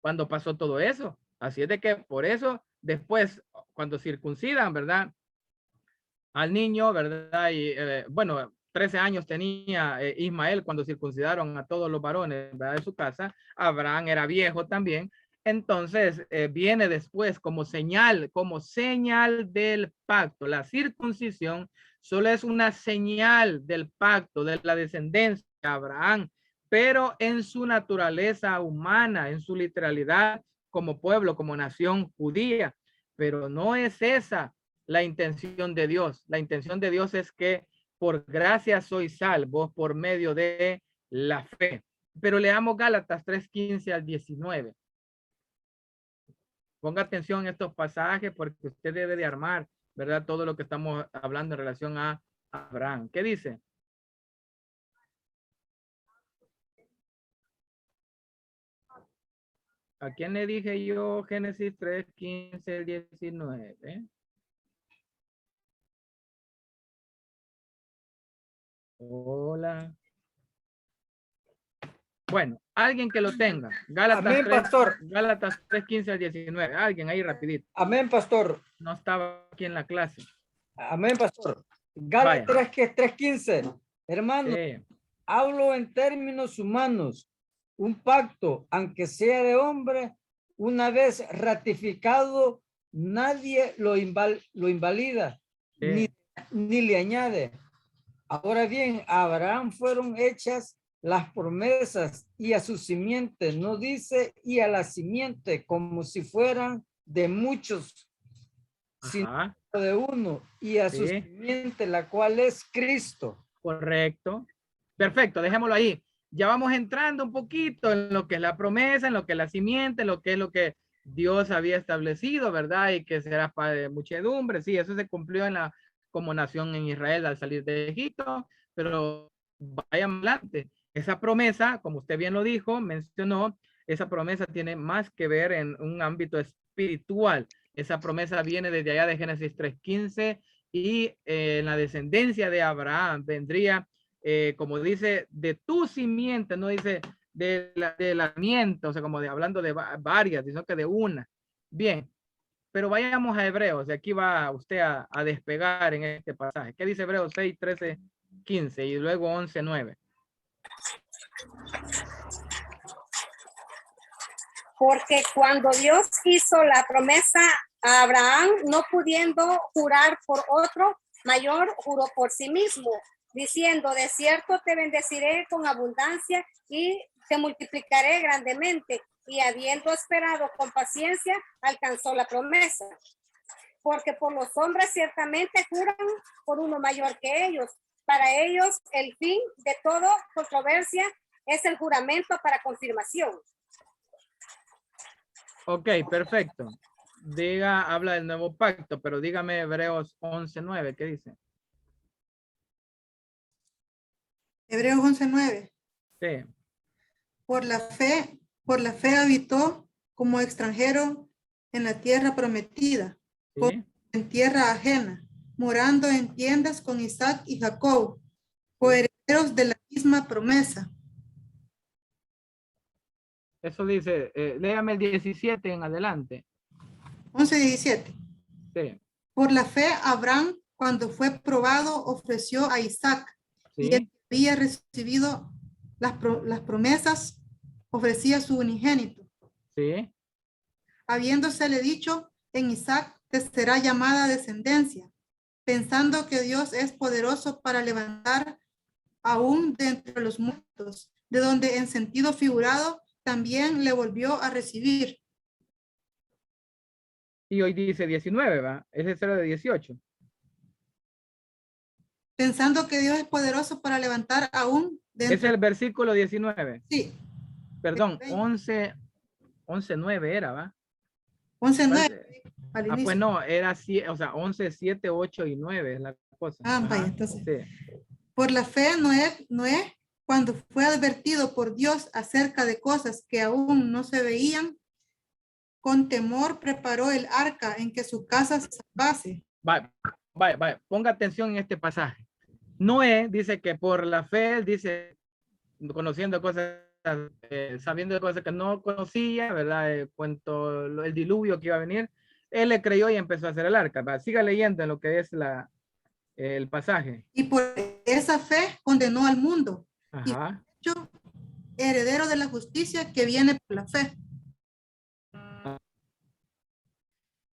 cuando pasó todo eso. Así es de que por eso después, cuando circuncidan, ¿verdad? Al niño, ¿verdad? Y bueno, 13 años tenía Ismael cuando circuncidaron a todos los varones, ¿verdad? De su casa. Abraham era viejo también. Entonces viene después como señal del pacto. La circuncisión solo es una señal del pacto, de la descendencia de Abraham, pero en su naturaleza humana, en su literalidad como pueblo, como nación judía. Pero no es esa la intención de Dios. La intención de Dios es que por gracia sois salvos por medio de la fe. Pero leamos Gálatas 3:15 al 19. Ponga atención a estos pasajes porque usted debe de armar, ¿verdad? Todo lo que estamos hablando en relación a Abraham. ¿Qué dice? ¿A quién le dije yo Génesis 3:15 al 19? Hola. Bueno, alguien que lo tenga. Gálatas, amén, 3, pastor. Gálatas 3:15 al 19. Alguien ahí rapidito. Amén, pastor. No estaba aquí en la clase. Amén, pastor. Gálatas 3:15. Hermano, hablo en términos humanos. Un pacto, aunque sea de hombre, una vez ratificado, nadie lo invalida, ni le añade. Ahora bien, a Abraham fueron hechas las promesas y a su simiente, no dice y a la simiente como si fueran de muchos, sino de uno, y a su simiente, la cual es Cristo. Correcto. Perfecto, dejémoslo ahí. Ya vamos entrando un poquito en lo que es la promesa, en lo que es la simiente, en lo que es lo que Dios había establecido, ¿verdad? Y que será padre de muchedumbre. Sí, eso se cumplió como nación en Israel al salir de Egipto, pero vayan adelante. Esa promesa, como usted bien lo dijo, mencionó, esa promesa tiene más que ver en un ámbito espiritual. Esa promesa viene desde allá de Génesis 3:15 y en la descendencia de Abraham vendría, como dice, de tu simiente, no dice de la simiente, o sea, como hablando de varias, sino que de una. Bien, pero vayamos a Hebreos, y aquí va usted a despegar en este pasaje. ¿Qué dice Hebreos 6, 13, 15 y luego 11, 9? Porque cuando Dios hizo la promesa a Abraham, no pudiendo jurar por otro mayor, juró por sí mismo, diciendo, de cierto te bendeciré con abundancia y te multiplicaré grandemente. Y habiendo esperado con paciencia, alcanzó la promesa. Porque por los hombres ciertamente juran por uno mayor que ellos. Para ellos el fin de toda controversia es el juramento para confirmación. Ok, perfecto. Habla del nuevo pacto, pero dígame Hebreos 11:9, ¿qué dice? Hebreos 11:9. Sí. Por la fe habitó como extranjero en la tierra prometida, ¿Sí? en tierra ajena, morando en tiendas con Isaac y Jacob, coherederos de la misma promesa. Eso dice, léame el 17 en adelante. 11:17. Sí. Por la fe, Abraham, cuando fue probado, ofreció a Isaac, Sí. y él había recibido las promesas, ofrecía su unigénito. Sí. Habiéndosele dicho, en Isaac te será llamada descendencia, pensando que Dios es poderoso para levantar aún de entre los muertos, de donde en sentido figurado también le volvió a recibir. Y hoy dice 19, ¿va? Ese es el de 18. Pensando que Dios es poderoso para levantar aún de Es entre... el versículo 19. Sí. Perdón, 11:9 era, ¿va? 11:9. Ah, pues no, era 11, 7, 8 y 9 es la cosa. Ah, Ajá, vaya, entonces. sí. Por la fe, Noé, cuando fue advertido por Dios acerca de cosas que aún no se veían, con temor preparó el arca en que su casa se salvase. Vaya, ponga atención en este pasaje. Noé dice que por la fe, él dice, conociendo cosas, sabiendo de cosas que no conocía, ¿verdad? El diluvio que iba a venir, él le creyó y empezó a hacer el arca. ¿Va? Siga leyendo en lo que es el pasaje. Y por esa fe condenó al mundo. Ajá. Y fue hecho heredero de la justicia que viene por la fe.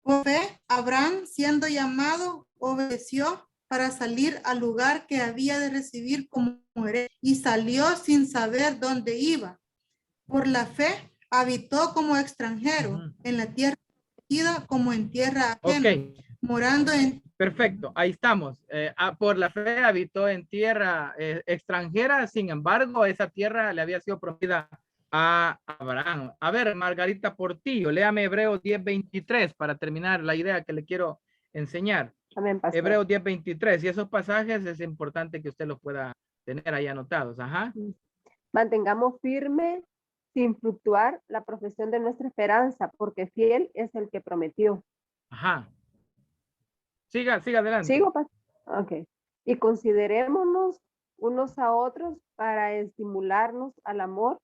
Por fe, Abraham, siendo llamado, obedeció para salir al lugar que había de recibir como heredero, y salió sin saber dónde iba. Por la fe, habitó como extranjero en la tierra prometida como en tierra ajena, morando en... Perfecto, ahí estamos. Por la fe habitó en tierra extranjera, sin embargo, esa tierra le había sido prometida a Abraham. A ver, Margarita Portillo, léame Hebreos 10:23 para terminar la idea que le quiero enseñar. Amén, pastor. Hebreos 10:23, y esos pasajes es importante que usted los pueda tener ahí anotados. Ajá. Mantengamos firme sin fluctuar la profesión de nuestra esperanza, porque fiel es el que prometió. Ajá. Siga adelante. ¿Sigo, pastor? Ok. Y considerémonos unos a otros para estimularnos al amor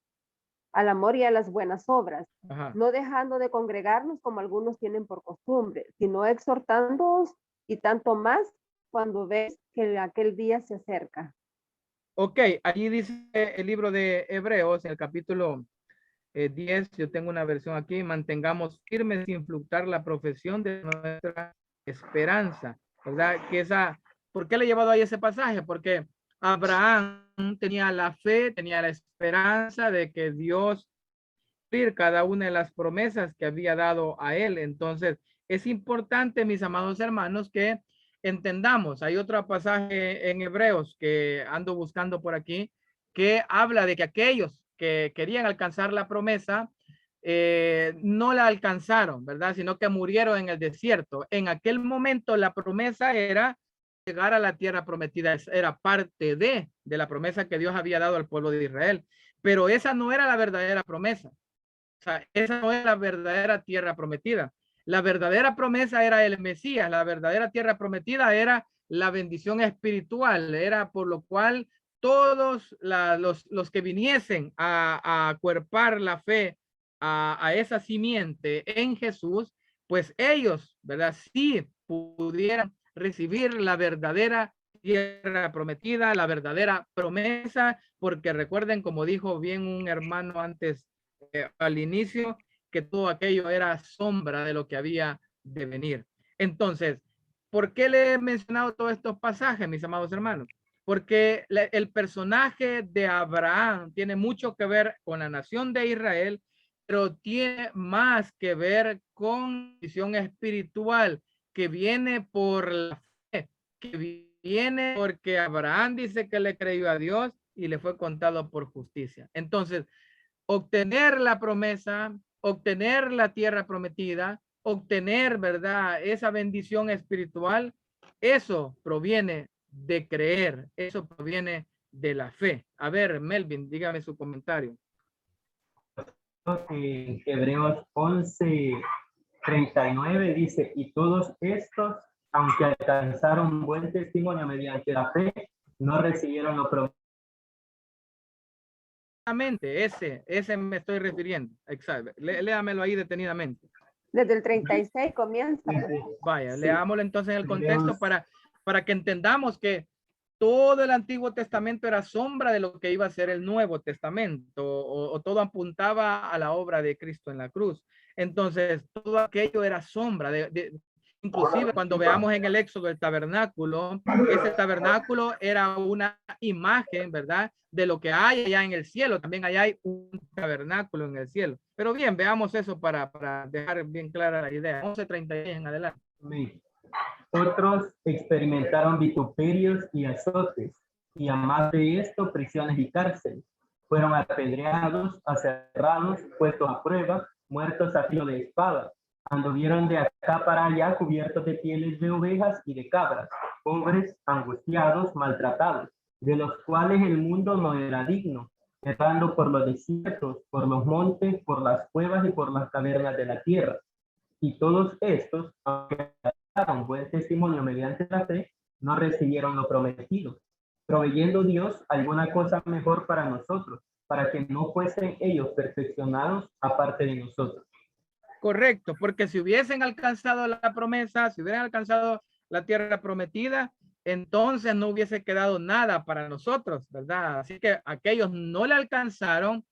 y a las buenas obras, Ajá. no dejando de congregarnos como algunos tienen por costumbre, sino exhortándoos, y tanto más cuando ves que aquel día se acerca. Ok, allí dice el libro de Hebreos, en el capítulo 10, yo tengo una versión aquí, mantengamos firmes sin fluctuar la profesión de nuestra esperanza, ¿verdad? ¿Por qué le he llevado ahí ese pasaje? Porque Abraham tenía la fe, tenía la esperanza de que Dios cumplir cada una de las promesas que había dado a él. Entonces, es importante, mis amados hermanos, que entendamos. Hay otro pasaje en Hebreos que ando buscando por aquí, que habla de que aquellos que querían alcanzar la promesa, no la alcanzaron, ¿verdad? Sino que murieron en el desierto. En aquel momento la promesa era llegar a la tierra prometida, era parte de la promesa que Dios había dado al pueblo de Israel, pero esa no era la verdadera promesa. O sea, esa no era la verdadera tierra prometida. La verdadera promesa era el Mesías, la verdadera tierra prometida era la bendición espiritual, era por lo cual todos los que viniesen a acuerpar la fe a esa simiente en Jesús, pues ellos, ¿verdad? Sí pudieran recibir la verdadera tierra prometida, la verdadera promesa, porque recuerden, como dijo bien un hermano antes al inicio, que todo aquello era sombra de lo que había de venir. Entonces, ¿por qué le he mencionado todos estos pasajes, mis amados hermanos? Porque el personaje de Abraham tiene mucho que ver con la nación de Israel, pero tiene más que ver con visión espiritual que viene por la fe, que viene porque Abraham dice que le creyó a Dios y le fue contado por justicia. Entonces, obtener la promesa, obtener la tierra prometida, obtener, ¿verdad?, esa bendición espiritual, eso proviene de creer, eso proviene de la fe. A ver, Melvin, dígame su comentario. En Hebreos 11:39 dice, y todos estos, aunque alcanzaron buen testimonio mediante la fe, no recibieron lo prometido. Ese me estoy refiriendo. Exacto. Léamelo ahí detenidamente. Desde el 36 comienza. Vaya, Sí. leámoslo entonces en el contexto para que entendamos que todo el Antiguo Testamento era sombra de lo que iba a ser el Nuevo Testamento, o todo apuntaba a la obra de Cristo en la cruz. Entonces, todo aquello era sombra inclusive cuando veamos en el Éxodo el tabernáculo, ese tabernáculo era una imagen, ¿verdad?, de lo que hay allá en el cielo. También allá hay un tabernáculo en el cielo. Pero bien, veamos eso para dejar bien clara la idea. 11:36 en adelante. Otros experimentaron vituperios y azotes, y a más de esto, prisiones y cárceles. Fueron apedreados, aserrados, puestos a prueba, muertos a filo de espada. Anduvieron de acá para allá cubiertos de pieles de ovejas y de cabras, pobres, angustiados, maltratados, de los cuales el mundo no era digno, errando por los desiertos, por los montes, por las cuevas y por las cavernas de la tierra. Y todos estos, aunque daban buen testimonio mediante la fe, no recibieron lo prometido, proveyendo Dios alguna cosa mejor para nosotros, para que no fuesen ellos perfeccionados aparte de nosotros. Correcto, porque si hubiesen alcanzado la promesa, si hubieran alcanzado la tierra prometida, entonces no hubiese quedado nada para nosotros, ¿verdad? Así que aquellos no le alcanzaron.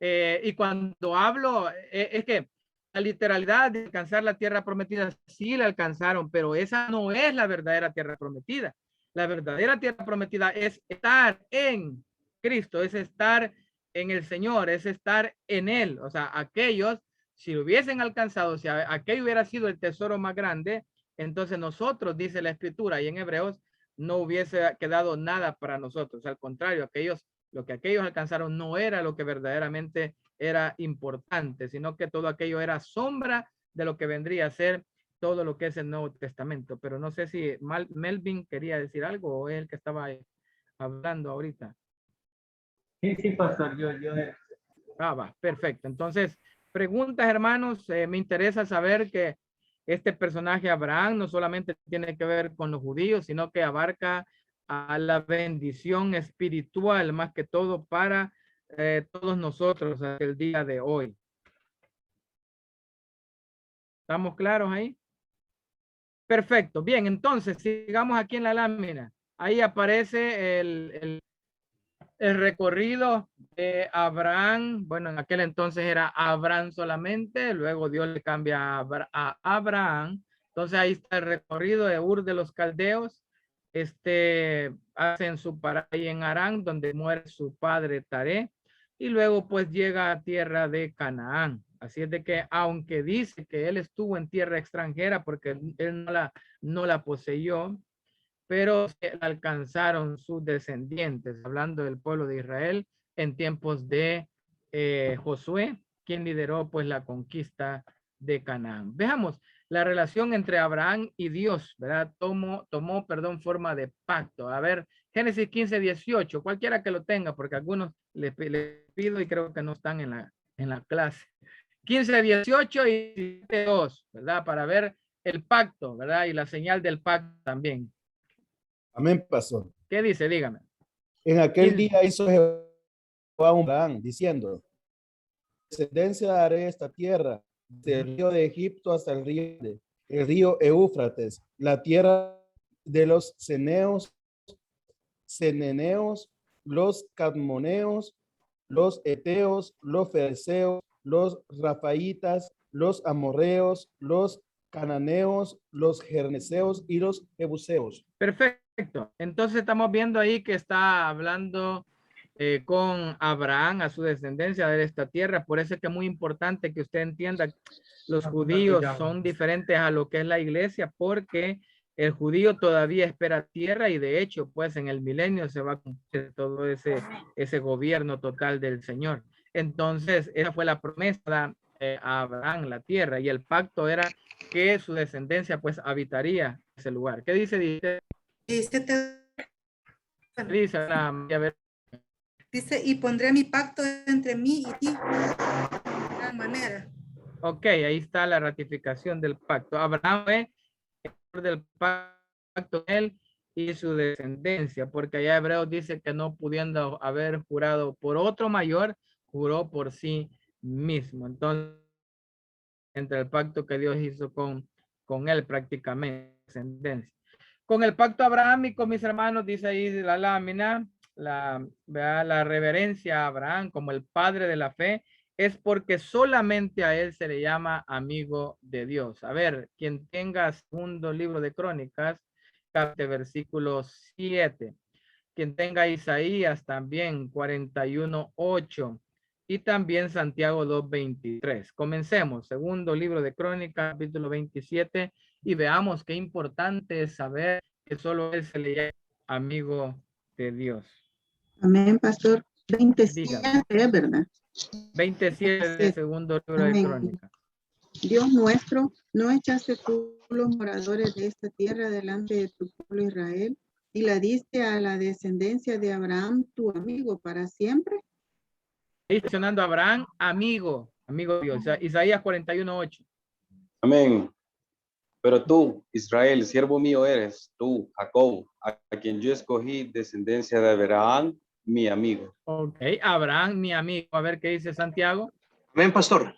Y cuando hablo, es que la literalidad de alcanzar la tierra prometida sí la alcanzaron, pero esa no es la verdadera tierra prometida. La verdadera tierra prometida es estar en Cristo, es estar en el Señor, es estar en Él. O sea, aquellos, si lo hubiesen alcanzado, si aquello hubiera sido el tesoro más grande, entonces nosotros, dice la Escritura y en Hebreos, no hubiese quedado nada para nosotros. Al contrario, lo que aquellos alcanzaron no era lo que verdaderamente era importante, sino que todo aquello era sombra de lo que vendría a ser todo lo que es el Nuevo Testamento. Pero no sé si Melvin quería decir algo o es el que estaba hablando ahorita. Sí, pastor, yo. Va, perfecto. Entonces, preguntas, hermanos. Me interesa saber que este personaje Abraham no solamente tiene que ver con los judíos, sino que abarca a la bendición espiritual, más que todo para todos nosotros el día de hoy. ¿Estamos claros ahí? Perfecto. Bien, entonces sigamos aquí en la lámina. Ahí aparece el recorrido de Abraham. Bueno, en aquel entonces era Abraham solamente, luego Dios le cambia a Abraham. Entonces ahí está el recorrido de Ur de los Caldeos. Hacen su parada ahí en Harán, donde muere su padre Taré, y luego pues llega a tierra de Canaán. Así es de que aunque dice que él estuvo en tierra extranjera porque él no la poseyó, pero alcanzaron sus descendientes, hablando del pueblo de Israel en tiempos de Josué, quien lideró pues la conquista de Canaán. Veamos la relación entre Abraham y Dios, ¿verdad? Tomó forma de pacto. A ver, Génesis 15:18, cualquiera que lo tenga, porque algunos le pido y creo que no están en la clase. 15:18 y 2, ¿verdad? Para ver el pacto, ¿verdad? Y la señal del pacto también. Amén, pastor. ¿Qué dice? Dígame. En aquel día hizo Jehová a Abraham, diciendo, descendencia daré esta tierra, desde el río de Egipto hasta el río Éufrates, la tierra de los ceneos, los cadmoneos, los eteos, los fereceos, los rafaitas, los amorreos, los cananeos, los gerneseos y los jebuseos. Perfecto. Entonces estamos viendo ahí que está hablando con Abraham, a su descendencia de esta tierra. Por eso es que es muy importante que usted entienda, los judíos son diferentes a lo que es la iglesia, porque el judío todavía espera tierra y de hecho, pues en el milenio se va a cumplir todo ese gobierno total del Señor. Entonces, esa fue la promesa a Abraham, la tierra, y el pacto era que su descendencia pues habitaría ese lugar. ¿Qué dice? Dice, y pondré mi pacto entre mí y ti de gran manera. Ok, ahí está la ratificación del pacto. Abraham fue el del pacto, él y su descendencia, porque allá Hebreos dice que no pudiendo haber jurado por otro mayor, juró por sí mismo. Entonces, entre el pacto que Dios hizo con él prácticamente, descendencia. Con el pacto abrahámico, mis hermanos, dice ahí la lámina, la reverencia a Abraham como el padre de la fe, es porque solamente a él se le llama amigo de Dios. A ver, quien tenga segundo libro de Crónicas, versículo 7. Quien tenga Isaías también, 41:8. Y también Santiago 2:23. Comencemos, segundo libro de Crónicas, capítulo 27, y veamos qué importante es saber que solo él se le llama amigo de Dios. Amén, pastor. 27, es verdad. 27 del segundo libro de Crónicas. Dios nuestro, ¿no echaste tú los moradores de esta tierra delante de tu pueblo Israel y la diste a la descendencia de Abraham, tu amigo, para siempre? Ahí mencionando a Abraham, amigo de Dios. O sea, Isaías 41:8. Amén. Pero tú, Israel, siervo mío eres, tú, Jacob, a quien yo escogí, descendencia de Abraham, mi amigo. Ok, Abraham, mi amigo. A ver qué dice Santiago. Amén, pastor.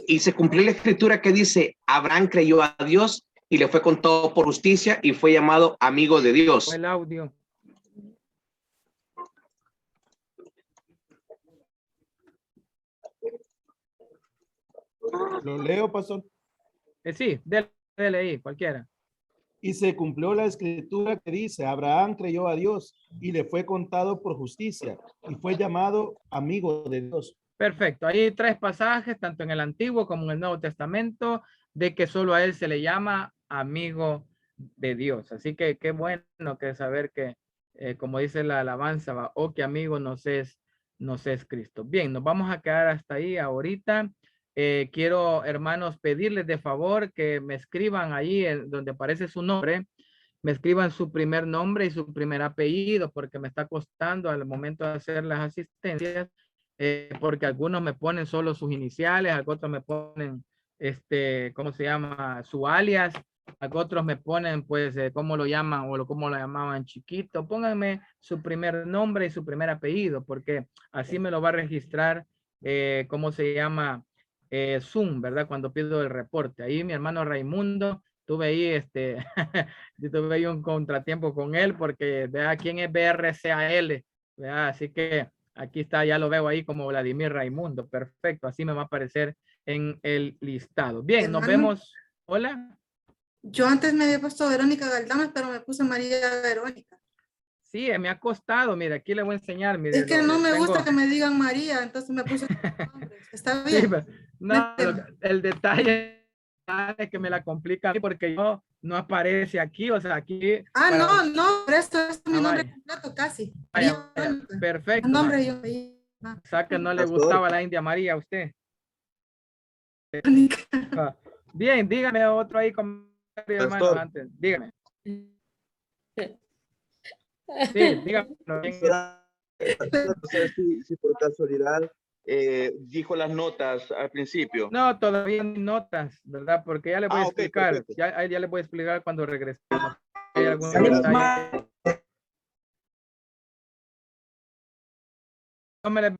Y se cumplió la escritura que dice, Abraham creyó a Dios y le fue contado por justicia y fue llamado amigo de Dios. El audio. ¿Lo leo, pastor? Sí, dele ahí, cualquiera. Y se cumplió la escritura que dice, Abraham creyó a Dios y le fue contado por justicia y fue llamado amigo de Dios. Perfecto. Hay tres pasajes, tanto en el Antiguo como en el Nuevo Testamento, de que solo a él se le llama amigo de Dios. Así que qué bueno que saber que, como dice la alabanza, va, oh, que amigo nos es Cristo. Bien, nos vamos a quedar hasta ahí ahorita. Quiero, hermanos, pedirles de favor que me escriban ahí donde aparece su nombre, me escriban su primer nombre y su primer apellido, porque me está costando al momento de hacer las asistencias, porque algunos me ponen solo sus iniciales, otros me ponen, ¿cómo se llama? Su alias, otros me ponen, pues, cómo lo llaman o cómo lo llamaban chiquito. Pónganme su primer nombre y su primer apellido, porque así me lo va a registrar, ¿cómo se llama? Zoom, ¿verdad? Cuando pido el reporte. Ahí mi hermano Raimundo, tuve ahí yo tuve ahí un contratiempo con él porque vea quién es BRCAL, ¿verdad? Así que aquí está, ya lo veo ahí como Vladimir Raimundo. Perfecto, así me va a aparecer en el listado. Bien, hermano, nos vemos. Hola. Yo antes me había puesto Verónica Galdames, pero me puse María Verónica. Sí, me ha costado. Mira, aquí le voy a enseñar. Mire, es que no me gusta que me digan María, entonces me puse Está bien. Sí, no, el detalle es que me la complica porque yo no aparece aquí, o sea, aquí. No, pero esto es mi nombre completo casi. Vaya, perfecto. El nombre yo. O sea, que no le gustaba la India María a usted. Bien, dígame otro ahí, hermano, antes. Dígame. Sí, dígame. No sé si por casualidad dijo las notas al principio. No, todavía no notas, ¿verdad? Porque ya le voy a explicar. Ya le voy a explicar cuando regresemos. ¿Hay algún detalle? No me le...